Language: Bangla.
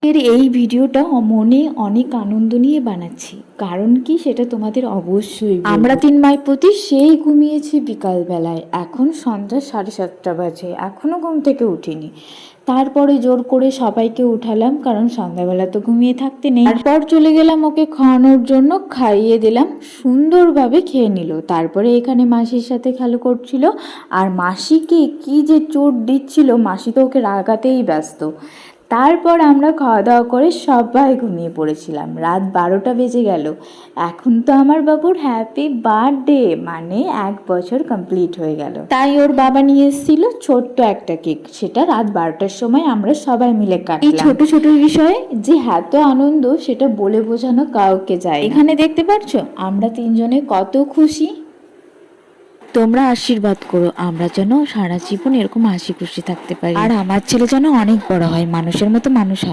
এই ভিডিওটা মনে অনেক আনন্দ নিয়ে বানাচ্ছি, কারণ কি সেটা তোমাদের অবশ্যই আমরা 3 মাইপতি সেই ঘুমিয়েছি বিকালবেলায়। এখন সন্ধ্যা 7:30 বাজে, এখনো ঘুম থেকে উঠিনি। তারপরে জোর করে সবাইকে উঠালাম, কারণ সন্ধ্যাবেলা তো ঘুমিয়ে থাকতে নেই। তারপর চলে গেলাম ওকে খাওয়ানোর জন্য, খাইয়ে দিলাম, সুন্দরভাবে খেয়ে নিল। তারপরে এখানে মাসির সাথে খেলা করছিল, আর মাসিকে কি যে চোট দিচ্ছিল, মাসি তো ওকে রাগাতেই ব্যস্ত। তারপর আমরা খাওয়া দাওয়া করে সবাই ঘুমিয়ে পড়েছিলাম। রাত 12টা বেজে গেল। এখন তো আমার বাবুর হ্যাপি বার্থডে, মানে 1 বছর কমপ্লিট হয়ে গেল। তাই ওর বাবা নিয়ে এসেছিল ছোট্ট একটা কেক, সেটা রাত 12টার সময় আমরা সবাই মিলে কাটলাম। এই ছোট ছোট বিষয়ে যে এত আনন্দ সেটা বলে বোঝানো কাউকে যায়। এখানে দেখতে পাচ্ছ আমরা 3 জনে কত খুশি। তোমরা আশীর্বাদ করো আমরা যেন সারা জীবন এরকম হাসি খুশি থাকতে পারি, আর আমার ছেলে যেন অনেক বড় হয়, মানুষের মতো মানুষ হয়।